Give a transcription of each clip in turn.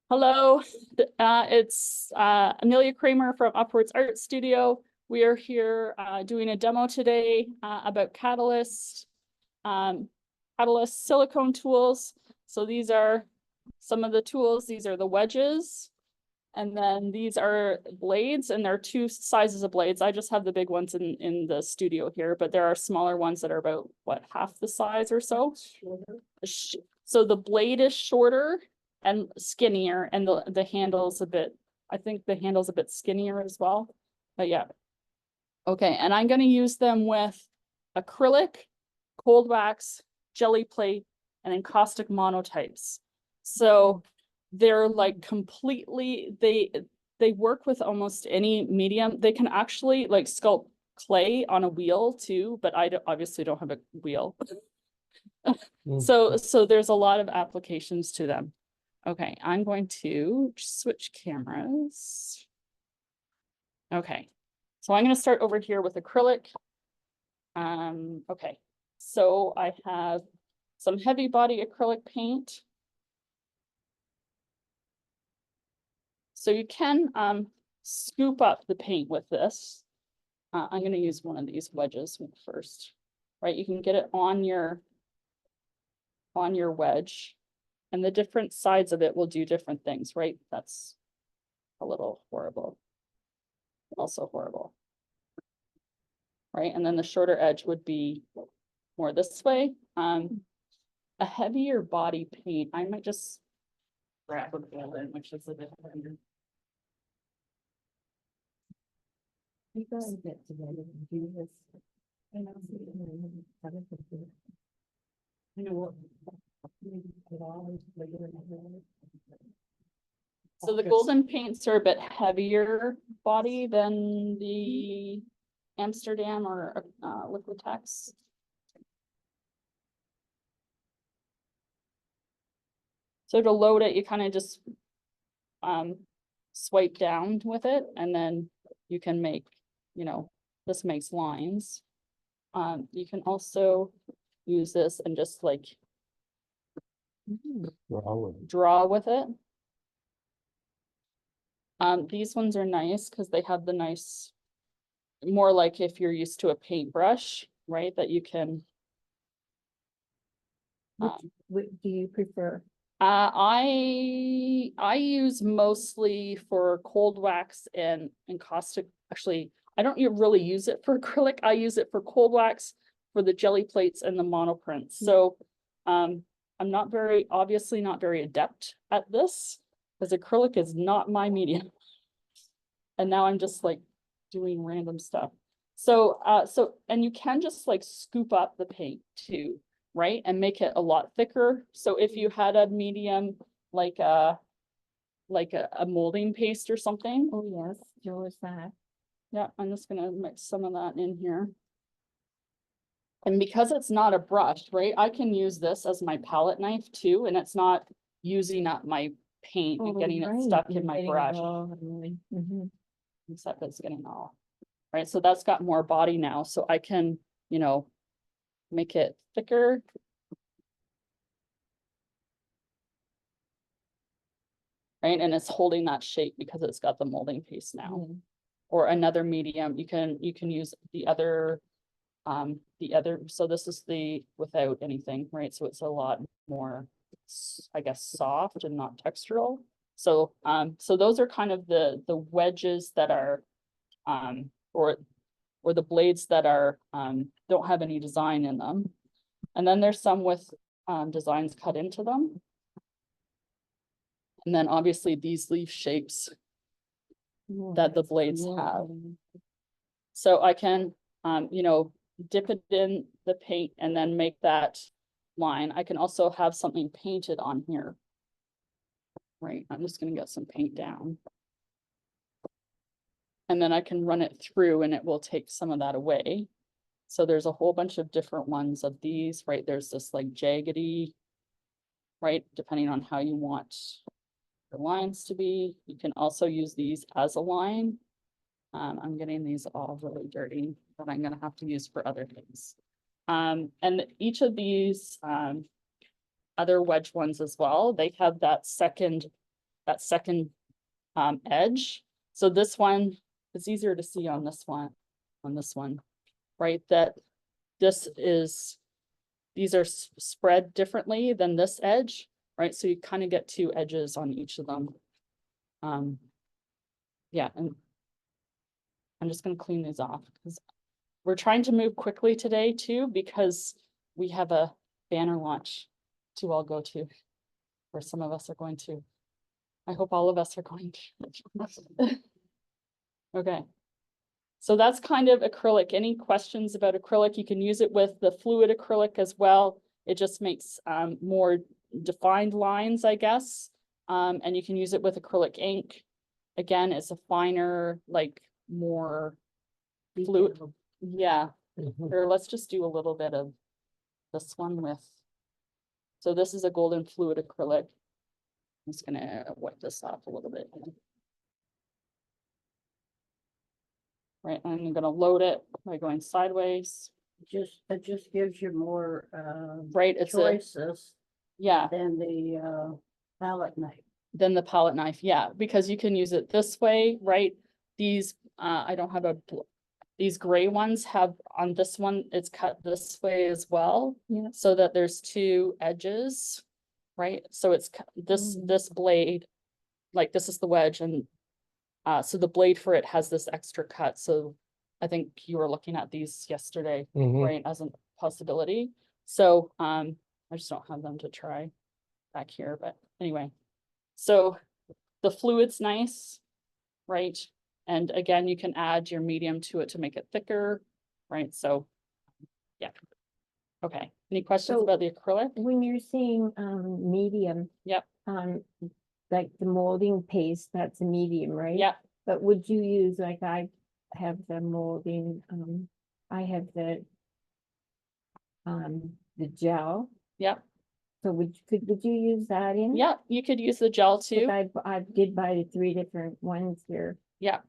Hello, it's Amelia Kramer from Upwards Art Studio. We are here doing a demo today about Catalyst silicone tools. So these are some of the tools. These are the wedges. And then these are blades, and there are two sizes of blades. I just have the big ones in the studio here, but there are smaller ones that are about, what, half the size or so? So the blade is shorter and skinnier, and the handle's a bit, I think the handle's a bit skinnier as well. But yeah. Okay, and I'm going to use them with acrylic, cold wax, jelly plate, and encaustic monotypes. So they're like completely, they work with almost any medium. They can actually like sculpt clay on a wheel too, but I obviously don't have a wheel. So there's a lot of applications to them. Okay, I'm going to switch cameras. Okay, so I'm going to start over here with acrylic. Okay, so I have some heavy body acrylic paint. So you can scoop up the paint with this. I'm going to use one of these wedges first, right? You can get it on your wedge, and the different sides of it will do different things, right? That's a little horrible, also horrible, right? And then the shorter edge would be more this way. A heavier body paint, I might just grab a golden, which is a bit harder. You guys get together and do this. I know what. So the golden paints are a bit heavier body than the Amsterdam or Liquitex. So to load it, you kind of just swipe down with it, and then you can make, you know, this makes lines. You can also use this and just like draw with it. These ones are nice because they have the nice, more like if you're used to a paintbrush, right? That you can. What do you prefer? I use mostly for cold wax and encaustic. Actually, I don't really use it for acrylic. I use it for cold wax, for the jelly plates and the monoprints. So I'm obviously not very adept at this, because acrylic is not my medium. And now I'm just like doing random stuff. So and you can just like scoop up the paint too, right? And make it a lot thicker. So if you had a medium, like a molding paste or something. Oh, yes, Joe is that. Yeah, I'm just gonna mix some of that in here. And because it's not a brush, right? I can use this as my palette knife too, and it's not using up my paint and getting it stuck in my brush. Except it's getting all, right? So that's got more body now, so I can, you know, make it thicker. Right, and it's holding that shape because it's got the molding paste now. Or another medium, you can use the other, so this is the without anything, right? So it's a lot more, I guess, soft and not textural. So so those are kind of the wedges that are or the blades that are don't have any design in them. And then there's some with designs cut into them. And then obviously these leaf shapes that the blades have. So I can, you know, dip it in the paint and then make that line. I can also have something painted on here. Right, I'm just gonna get some paint down. And then I can run it through and it will take some of that away. So there's a whole bunch of different ones of these, right? There's this like jaggedy, right? Depending on how you want the lines to be. You can also use these as a line. I'm getting these all really dirty that I'm gonna have to use for other things. And each of these other wedge ones as well. They have that second edge. So this one, it's easier to see on this one, right? That these are spread differently than this edge, right? So you kind of get two edges on each of them. Yeah, and I'm just going to clean these off because we're trying to move quickly today too, because we have a banner launch to all go to, or some of us are going to. I hope all of us are going to. Okay. So that's kind of acrylic. Any questions about acrylic? You can use it with the fluid acrylic as well. It just makes more defined lines, I guess. And you can use it with acrylic ink. Again, it's a finer, like more fluid. Yeah. Or let's just do a little bit of this one with. So this is a golden fluid acrylic. I'm just gonna wipe this off a little bit. Right, and I'm gonna load it by going sideways. It just gives you more Right, it's choices yeah, than the palette knife. then the palette knife, yeah, because you can use it this way, right? These, I don't have these gray ones have on this one, it's cut this way as well. Yeah. So that there's two edges, right? So it's this blade, like this is the wedge, and so the blade for it has this extra cut. So I think you were looking at these yesterday, right, as a possibility. So I just don't have them to try back here, but anyway. So the fluid's nice, right? And again, you can add your medium to it to make it thicker, right? So yeah. Okay, any questions So about the acrylic? when you're saying medium, Yep, like the molding paste, that's a medium, right? yep, But would you use, like I have the molding, I have the gel. yep, So would you use that in? yep, you could use the gel 'Cause too. I did buy the 3 different ones here. Yeah.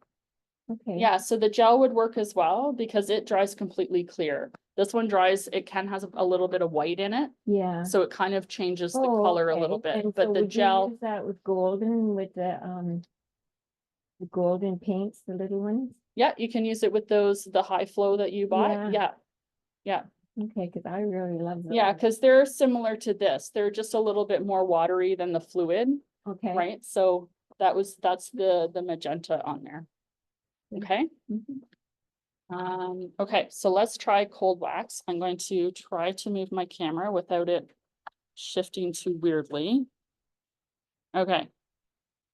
Okay. Yeah, so the gel would work as well because it dries completely clear. This one dries, it has a little bit of white in it, Yeah. so it kind of changes the Oh, color a okay. little bit, And but so the would you gel, use that with golden, with the golden paints, the little ones? yeah, you can use it with the high flow that you bought. Yeah. Yeah. Yeah, Okay, because I really love those. yeah, because they're similar to this. They're just a little bit more watery than the fluid, Okay. right? So that's the magenta on there. Okay. Okay, so let's try cold wax. I'm going to try to move my camera without it shifting too weirdly. Okay.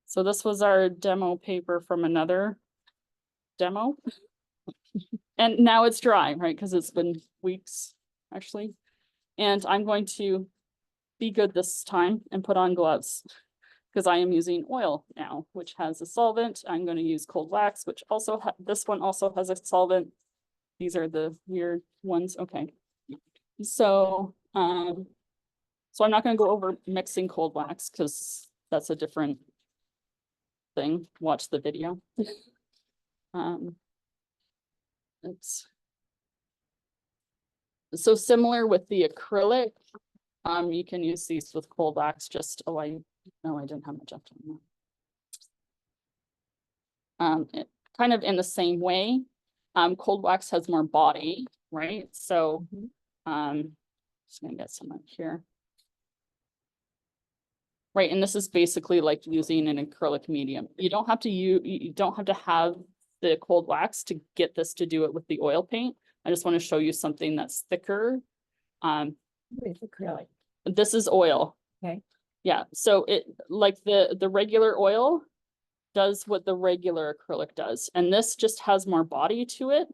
So this was our demo paper from another demo. And now it's dry, right? Because it's been weeks, actually. And I'm going to be good this time and put on gloves because I am using oil now, which has a solvent. I'm going to use cold wax, which also this one also has a solvent. These are the weird ones. Okay. So, so I'm not going to go over mixing cold wax because that's a different thing. Watch the video. It's so similar with the acrylic. You can use these with cold wax, just no, I didn't have magenta on that. It kind of in the same way. Cold wax has more body, right? So just gonna get some up here. Right, and this is basically like using an acrylic medium. You don't have to have the cold wax to get this to do it with the oil paint. I just want to show you something that's thicker. With acrylic. This is oil. Okay. Yeah, so it like the regular oil does what the regular acrylic does, and this just has more body to it.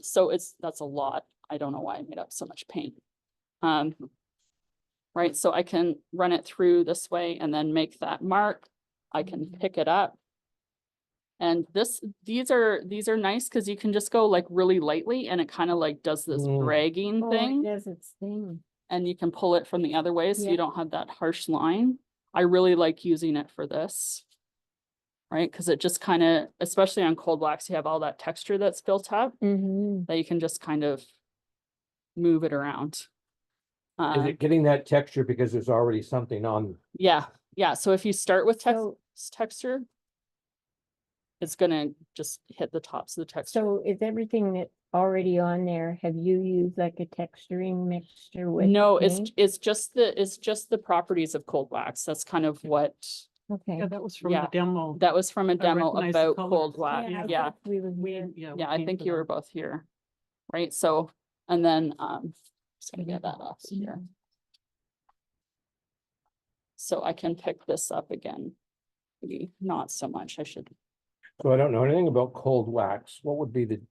So that's a lot. I don't know why I made up so much paint. Right, so I can run it through this way and then make that mark. I can pick it up. And these are nice because you can just go like really lightly and it kind of like does this dragging thing. It does its thing. And you can pull it from the other way so you don't have that harsh line. I really like using it for this. Right, because it just kind of, especially on cold wax, you have all that texture that's built up that you can just kind of move it around. Is it getting that texture because there's already something on? Yeah, yeah, so if you start with So- texture, it's gonna just hit the tops of the texture. So is everything that already on there, have you used like a texturing mixture with? No, paint? it's just the properties of cold wax. That's kind of what, Okay. Yeah, that was from Yeah. the demo. that was from a demo recognize the about colors. cold wax. Yeah, I Yeah, thought We were We, here. yeah. yeah, we I came think to you were that. both here. Right, so, and then, just gonna get that off here. So I can pick this up again. Maybe not so much, I should. So I don't know anything about cold wax. What would be the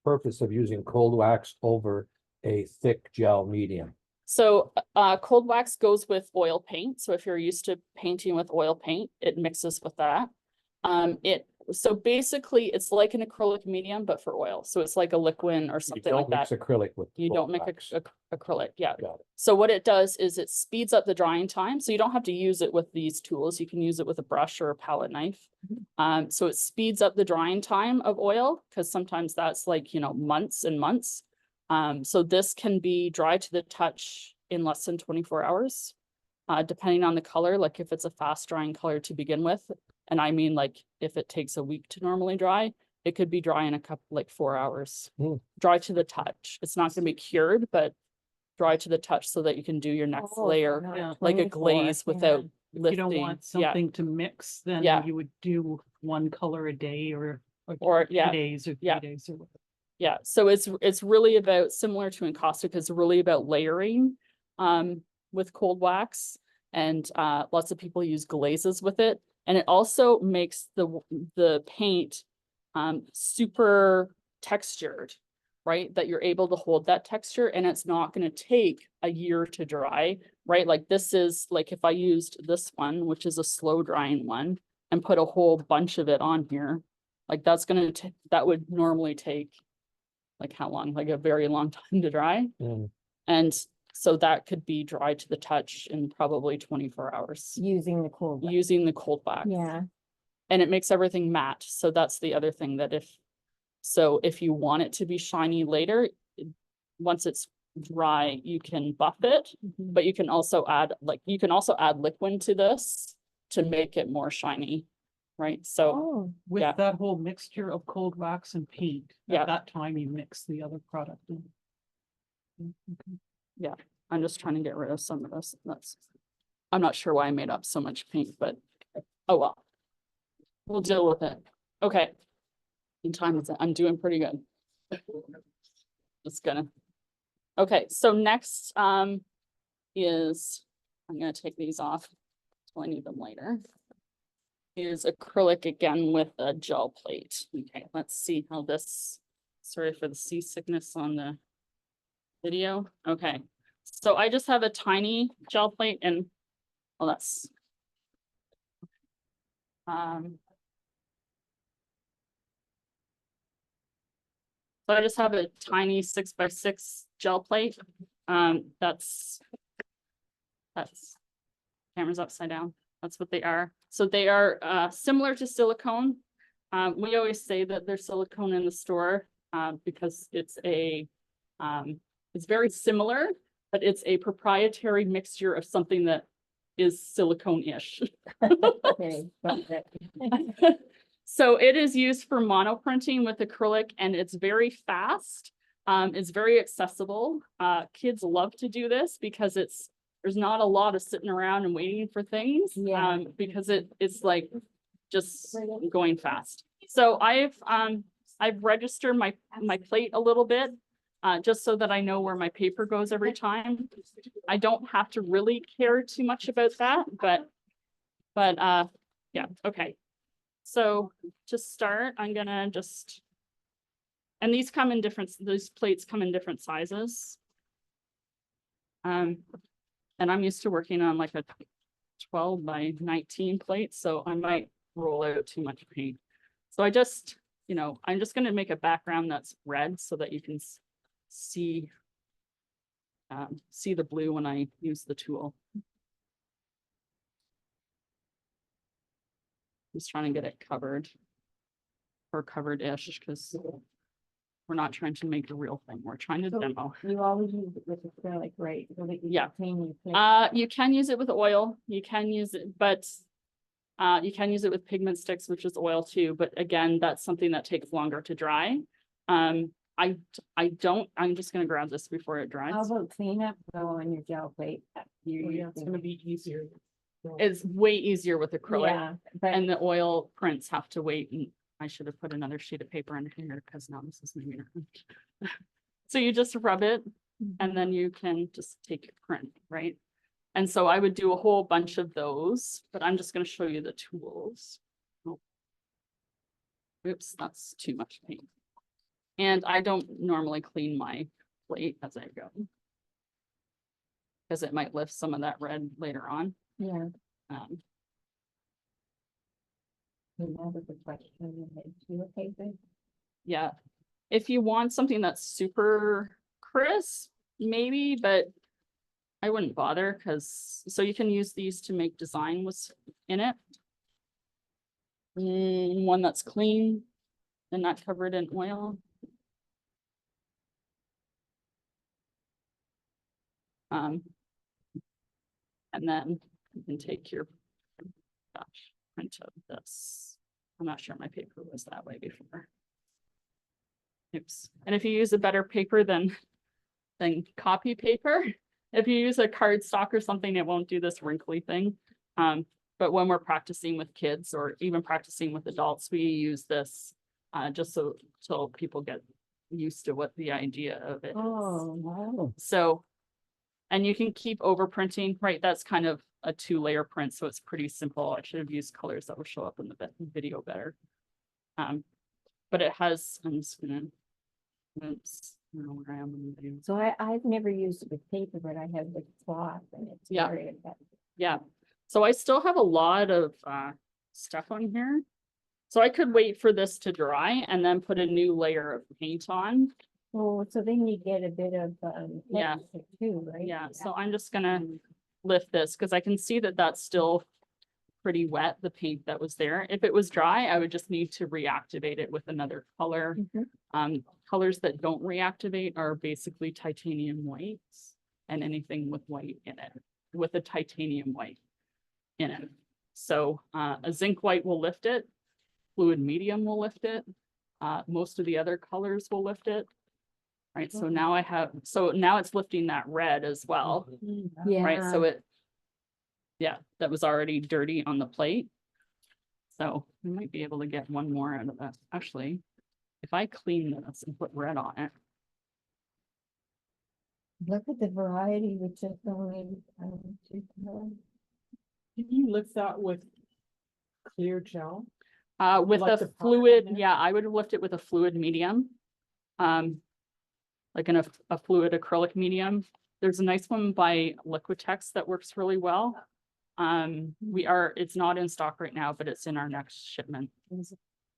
purpose of using cold wax over a thick gel medium? So, cold wax goes with oil paint. So if you're used to painting with oil paint, it mixes with that. So basically it's like an acrylic medium, but for oil. So it's like a liquid or You something like don't mix that. acrylic with. You cold don't make wax. acrylic, yeah. Got it. So what it does is it speeds up the drying time. So you don't have to use it with these tools. You can use it with a brush or a palette knife. So it speeds up the drying time of oil because sometimes that's like, months and months. So this can be dry to the touch in less than 24 hours. Depending on the color, like if it's a fast drying color to begin with. And I mean, like if it takes a week to normally dry, it could be dry in like 4 hours. Hmm. Dry to the touch. It's not gonna be cured, but dry to the touch so that you can do your next Oh, layer, not Yeah. like a 24, glaze yeah. without If you lifting. don't want Yeah, something to mix, then Yeah. you would do one color a day Or, 2 yeah, days or yeah. 3 days or whatever. yeah. So it's really about, similar to encaustic, it's really about layering with cold wax. And lots of people use glazes with it. And it also makes the paint super textured, right? That you're able to hold that texture and it's not gonna take a year to dry, right? Like this is, like if I used this one, which is a slow drying one, and put a whole bunch of it on here, like that's that would normally take like how long? Like a very long time to dry. Mm. And so that could be dry to the touch in probably 24 hours Using the cold. wax. using the cold wax. Yeah, And it makes everything matte. So that's the other thing that if you want it to be shiny later, once it's dry, you can buff it, mhm. but you can also add liquid to this to make it more shiny, right? So Oh, With Yeah. that whole mixture of cold wax and paint, Yeah. at that time you mix the other product in. Okay. I'm just trying to get rid of some of this. I'm not sure why I made up so much paint, but oh well. We'll deal with it. Okay. In time, I'm doing pretty good. Just gonna. Okay, so next is, I'm gonna take these off till I need them later. Is acrylic again with a gel plate. Okay, let's see how this, sorry for the seasickness on the video. Okay, so I just have a tiny gel plate and, well, that's. So I just have a tiny 6x6 gel plate. That's camera's upside down. That's what they are. So they are similar to silicone. We always say that there's silicone in the store because it's very similar, but it's a proprietary mixture of something that is silicone-ish. okay. got that. So it is used for monoprinting with acrylic and it's very fast. It's very accessible. Kids love to do this because there's not a lot of sitting around and waiting for things. Yeah. Because it's like just going fast. So I've registered my plate a little bit, just so that I know where my paper goes every time. I don't have to really care too much about that, but yeah, okay. So to start, I'm gonna and these plates come in different sizes. And I'm used to working on like a 12 by 19 plate, so I might roll out too much paint. So I'm just gonna make a background that's red so that you can see the blue when I use the tool. Just trying to get it covered or covered-ish because We're not trying to make a real thing. We're trying to So- demo. You always use it with acrylic, right? So that you Yeah. retain your You can use it with oil. You can use it, but you can use it with pigment sticks, which is oil too. But again, that's something that takes longer to dry. I don't, I'm just gonna grab this before it dries. How about cleanup though on your gel plate? You're Yeah, it's gonna using- be easier. It's way easier with acrylic. Yeah, but And the oil prints have to wait, and I should have put another sheet of paper in here because now this is my mirror. So you just rub it and then you can just take your print, right? And so I would do a whole bunch of those, but I'm just gonna show you the tools. Oh. Oops, that's too much paint. And I don't normally clean my plate as I go. Because it might lift some of that red later on. yeah, Um, another good question. You okay with? Yeah, if you want something that's super crisp, maybe, but I wouldn't bother because, so you can use these to make design was in it. One that's clean and not covered in oil. And then you can take your, gosh, print of this. I'm not sure my paper was that way before. Oops. And if you use a better paper than copy paper, if you use a cardstock or something, it won't do this wrinkly thing. But when we're practicing with kids or even practicing with adults, we use this just so people get used to what the idea of it is. Oh, wow. So, and you can keep over printing, right? That's kind of a 2-layer print, so it's pretty simple. I should have used colors that will show up in the video better. But it has, I'm just gonna, oops, I don't know where I am in the video. So I've never used it with paper, but I have with cloth and it's Yeah. very effective. Yeah, so I still have a lot of stuff on here. So I could wait for this to dry and then put a new layer of paint on. Oh, so then you get a bit of Yeah. texture too, right? Yeah, so I'm just gonna lift this because I can see that that's still pretty wet, the paint that was there. If it was dry, I would just need to reactivate it with another color. Mhm. Colors that don't reactivate are basically titanium whites and anything with white in it, with a titanium white in it. So a zinc white will lift it, fluid medium will lift it, most of the other colors will lift it. Right, so now I have, so now it's lifting that red as well, Yeah. right? So it, yeah, that was already dirty on the plate. So we might be able to get one more out of that. Actually, if I clean this and put red on it, Look at the variety, which is only, two colors. Can you lift that with clear gel? with Like a the powder fluid, in there? yeah, I would lift it with a fluid medium. Like a fluid acrylic medium. There's a nice one by Liquitex that works really well. It's not in stock right now, but it's in our next shipment.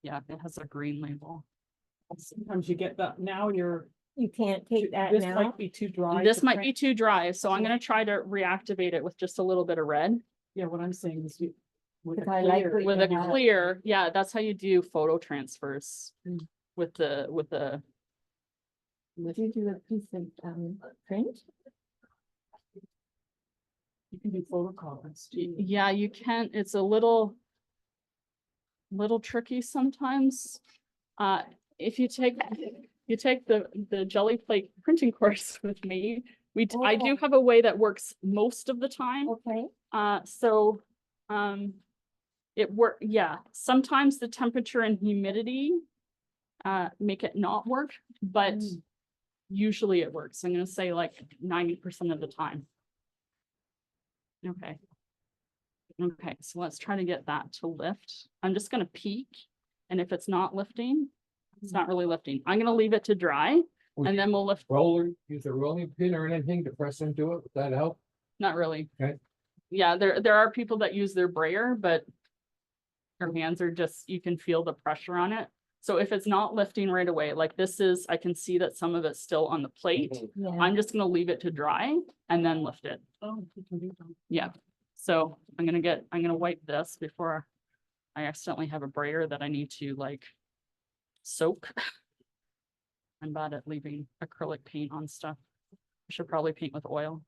Yeah, it has a green label. Sometimes you get that, now you're. You can't take that This now. might be too dry. This to might be print. too dry, so I'm So- gonna try to reactivate it with just a little bit of red. Yeah, what I'm saying is you. With a Because I like clear- what With you a have. clear, yeah, that's how you do photo transfers. Mm. With the, Would you do a piece of print? You can do photocopies too. yeah, you can, it's a little tricky sometimes. If you take the jelly plate printing course with me, I do Oh. have a way that works most of the time. Okay. So, yeah, sometimes the temperature and humidity make it not work, but Mm. usually it works. I'm gonna say like 90% of the time. Okay. Okay, so let's try to get that to lift. I'm just gonna peek, and if it's not lifting, it's not really lifting. I'm gonna leave it to dry, and then we'll lift. Use a rolling pin or anything to press into it, would that help? Not really. Okay. Yeah, there are people that use their brayer, but their hands are just, you can feel the pressure on it. So if it's not lifting right away, like this is, I can see that some of it's still on the plate. Yeah. I'm just gonna leave it to dry and then lift it. Oh, you can do that. Yeah. So I'm gonna wipe this before I accidentally have a brayer that I need to like soak. I'm bad at leaving acrylic paint on stuff. I should probably paint with oil.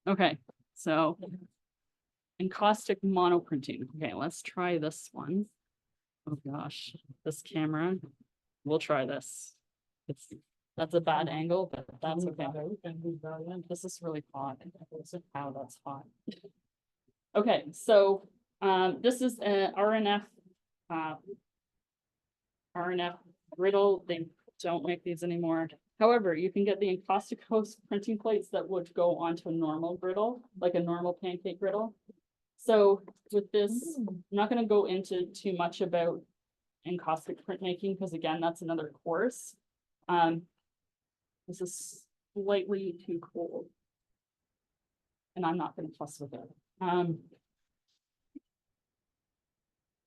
Okay, so encaustic monoprinting. Okay, let's try this one. Oh gosh, this camera. We'll try this. That's a bad angle, but that's okay. This is really hot. Wow, that's hot. Okay, so this is a RNF griddle. They don't make these anymore. However, you can get the encaustic host printing plates that would go onto a normal griddle, like a normal pancake griddle. So with this, I'm not going to go into too much about encaustic printmaking because again, that's another course. This is slightly too cold. And I'm not going to fuss with it.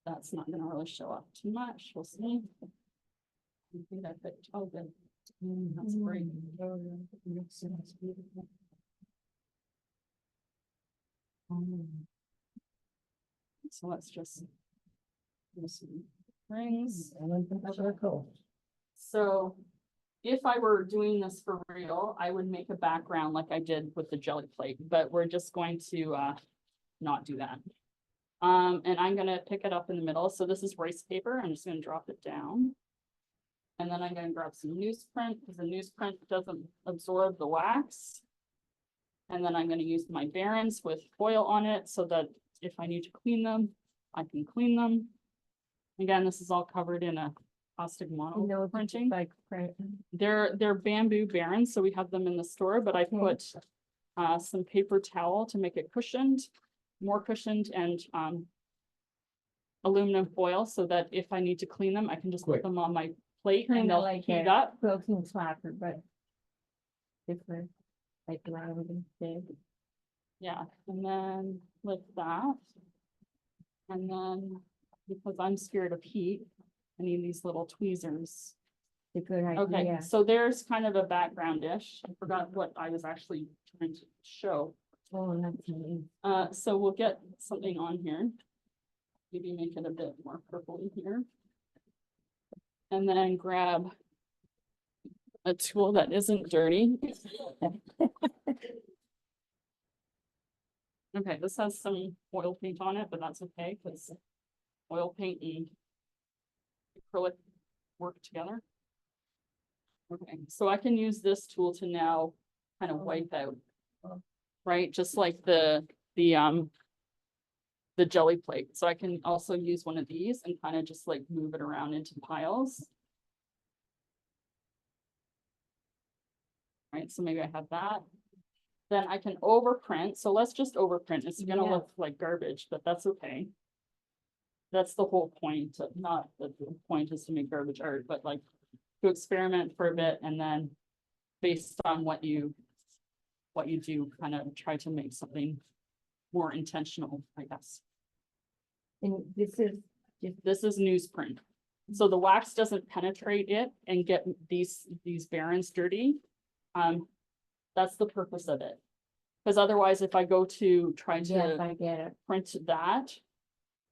That's not going to really show up too much. We'll see. I think I picked, oh good. That's great. So let's just do some rings. So if I were doing this for real, I would make a background like I did with the jelly plate, but we're just going to not do that. And I'm gonna pick it up in the middle. So this is rice paper. I'm just gonna drop it down. And then I'm gonna grab some newsprint because the newsprint doesn't absorb the wax. And then I'm gonna use my barons with foil on it so that if I need to clean them, I can clean them. Again, this is all covered in a caustic mono printing. Like print. They're bamboo barons, so we have them in the store, but I put some paper towel to make it cushioned, more cushioned, and aluminum foil so that if I need to clean them, I can just put them on my plate and they'll like heat a up. protein slapper, but different, like round instead. Yeah, and then like that. And then because I'm scared of heat, I need these little tweezers. A good Okay, idea. so there's kind of a background dish. I forgot what I was actually trying to show. Oh, that's neat. So we'll get something on here. Maybe make it a bit more purpley here. And then grab a tool that isn't dirty. Okay, this has some oil paint on it, but that's okay because oil paint and acrylic work together. Okay, so I can use this tool to now kind of wipe out, right? Just like the jelly plate. So I can also use one of these and kind of just like move it around into piles. Right, so maybe I have that. Then I can overprint. So let's just overprint. It's gonna look like garbage, but that's okay. That's the whole point of, not that the point is to make garbage art, but like to experiment for a bit and then based on what you do, kind of try to make something more intentional, I guess. And this is This is newsprint. So the wax doesn't penetrate it and get these barons dirty. That's the purpose of it. Because otherwise, if I go to try yes, to I get it. print that,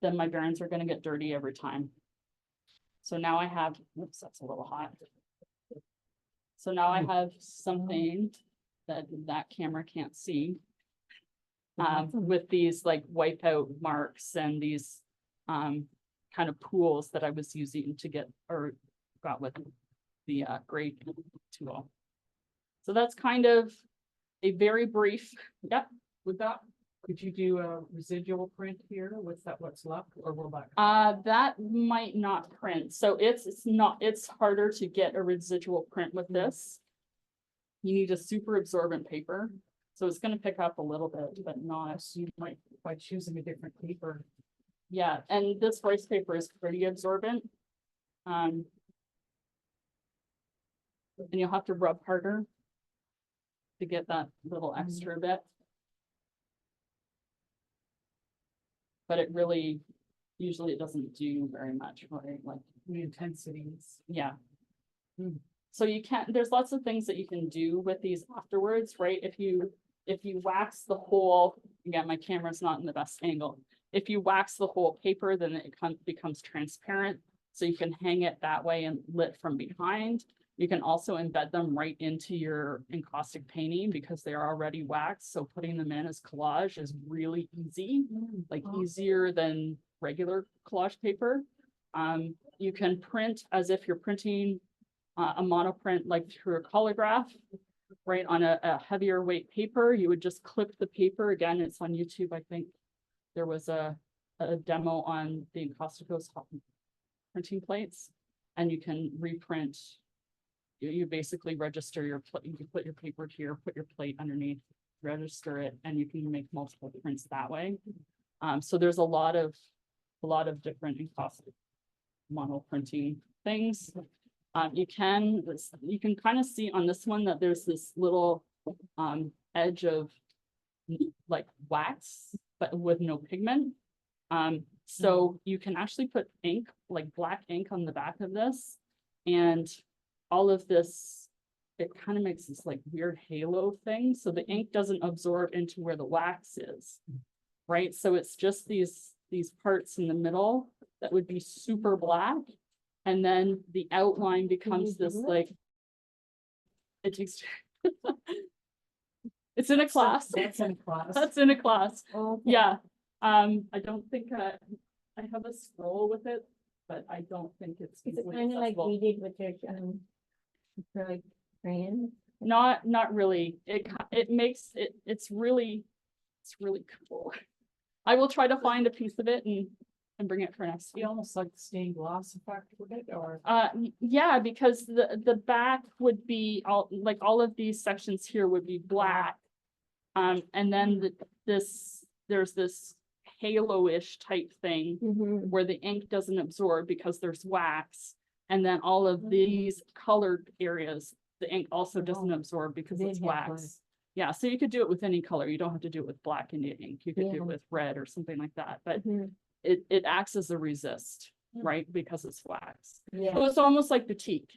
then my barons are gonna get dirty every time. So now I have, oops, that's a little hot. So now I have something that camera can't see. With these like wipeout marks and these kind of pools that I was using to get or got with the grade tool. So that's kind of a very brief, yep. With that, could you do a residual print here with that what's left, or will that? That might not print. So it's harder to get a residual print with this. You need a super absorbent paper. So it's gonna pick up a little bit, but not. You might, by choosing a different paper. Yeah, and this rice paper is pretty absorbent. And you'll have to rub harder to get that little extra bit. But it really, usually it doesn't do very much, right? Like The intensities. yeah. So you can't, there's lots of things that you can do with these afterwards, right? If you wax the whole, again, my camera's not in the best angle. If you wax the whole paper, then it becomes transparent. So you can hang it that way and lit from behind. You can also embed them right into your encaustic painting because they're already waxed. So putting them in as collage is really easy, like easier than regular collage paper. You can print as if you're printing a monoprint like through a colograph, right, on a heavier weight paper. You would just clip the paper. Again, it's on YouTube. I think there was a demo on the Encausticos printing plates, and you can reprint. You basically register your plate. You can put your paper here, put your plate underneath, register it, and you can make multiple prints that way. So there's a lot of different encaustic mono printing things. You can kind of see on this one that there's this little edge of like wax, but with no pigment. So you can actually put ink, like black ink on the back of this, and all of this, it kind of makes this like weird halo thing. So the ink doesn't absorb into where the wax is, right? So it's just these parts in the middle that would be super black. And then the outline becomes this like, it takes, it's in a class. That's in class. That's in a class. Okay. Yeah. I don't think I have a scroll with it, but I don't think it's. Is it easily kind of like accessible. we did with your acrylic crayons? Not really. It makes it, it's really cool. I will try to find a piece of it and bring it for next Be year. almost like stained glass effect with it, or Yeah, because the back would be all of these sections here would be black. And then there's this halo-ish type thing Mhm. where the ink doesn't absorb because there's wax. And then all of these colored areas, the ink also doesn't absorb because They it's have wax. wax. Yeah, so you could do it with any color. You don't have to do it with black India ink. You could do Yeah. it with red or something like that, but Mhm. it acts as a resist, right? Because it's wax. Yeah. So it's almost like batik,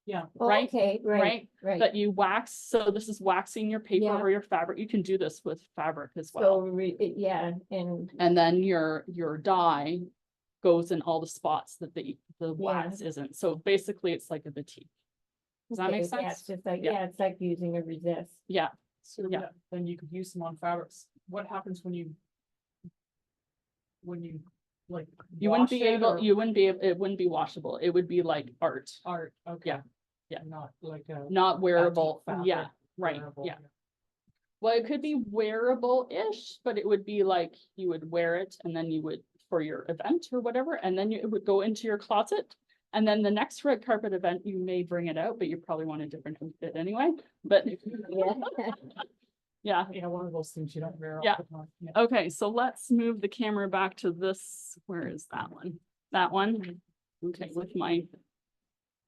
yeah. right? Okay, right, right. That you wax. So this is waxing your paper Yeah. or your fabric. You can do this with fabric as So, well. yeah, and And then your dye goes in all the spots that the wax isn't. So basically it's like a batik. Does that make okay, yeah, sense? it's just like, Yeah. yeah, it's like using a resist. Yeah. So Yeah. then you could use them on fabrics. What happens when you like? You wouldn't wash be it able, or it wouldn't be washable. It would be like art, art? Okay. Yeah. Yeah. Not like a. not wearable. fabric, Yeah, right. wearable, Yeah. Well, it could be wearable-ish, but it would be like you would wear it and then you would for your event or whatever, and then it would go into your closet. And then the next red carpet event, you may bring it out, but you probably want a different outfit anyway. But Yeah. yeah. Yeah, one of those things you don't wear all Yeah. the time. Yeah. Okay, so let's move the camera back to this. Where is that one? That one? Okay, with my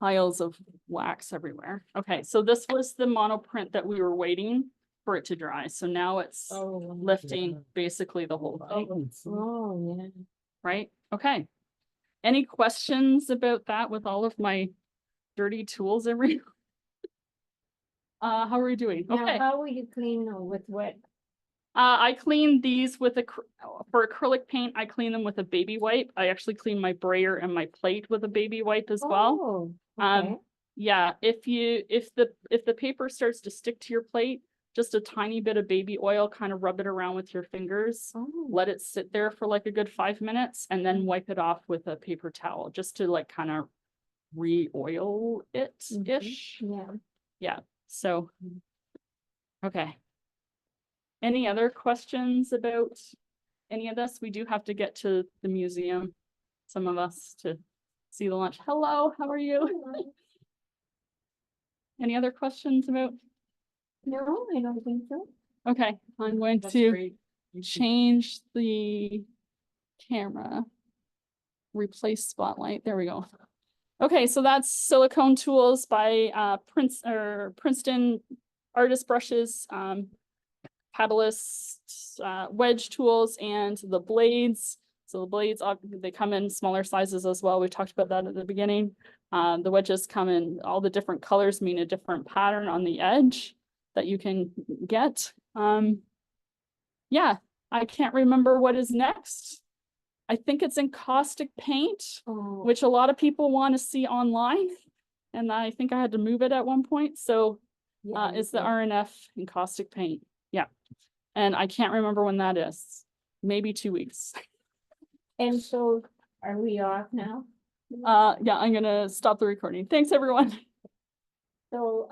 piles of wax everywhere. Okay, so this was the monoprint that we were waiting for it to dry. So now it's Oh. lifting basically the whole thing, Oh, yeah. right? Okay. Any questions about that with all of my dirty tools every? How are we doing? Now, Okay. how will you clean them with wet? I clean these with for acrylic paint, I clean them with a baby wipe. I actually clean my brayer and my plate with a baby wipe as well. Oh, Um, okay. Yeah, if the paper starts to stick to your plate, just a tiny bit of baby oil, kind of rub it around with your fingers. Oh, Let it sit there for like a good 5 minutes and then wipe it off with a paper towel, just to like kind of re-oil it-ish. yeah. So, okay. Any other questions about any of this? We do have to get to the museum, some of us, to see the lunch. Hello, how are you? Any other questions about? No, I don't think so. Okay, I'm going That's to great. You should- change the camera. Replace spotlight, there we go. Okay, so that's silicone tools by Princeton artist brushes, Catalyst, wedge tools, and the blades. So the blades, they come in smaller sizes as well. We talked about that at the beginning. The wedges come in all the different colors, mean a different pattern on the edge that you can get. Yeah, I can't remember what is next. I think it's encaustic paint, Oh, which a lot of people want to see online. And I think I had to move it at one point, so yeah, it's the you RNF encaustic paint, yeah. And I can't remember when that is, maybe 2 weeks. did. And so are we off now? Yeah, I'm gonna stop the recording. Thanks, everyone. So,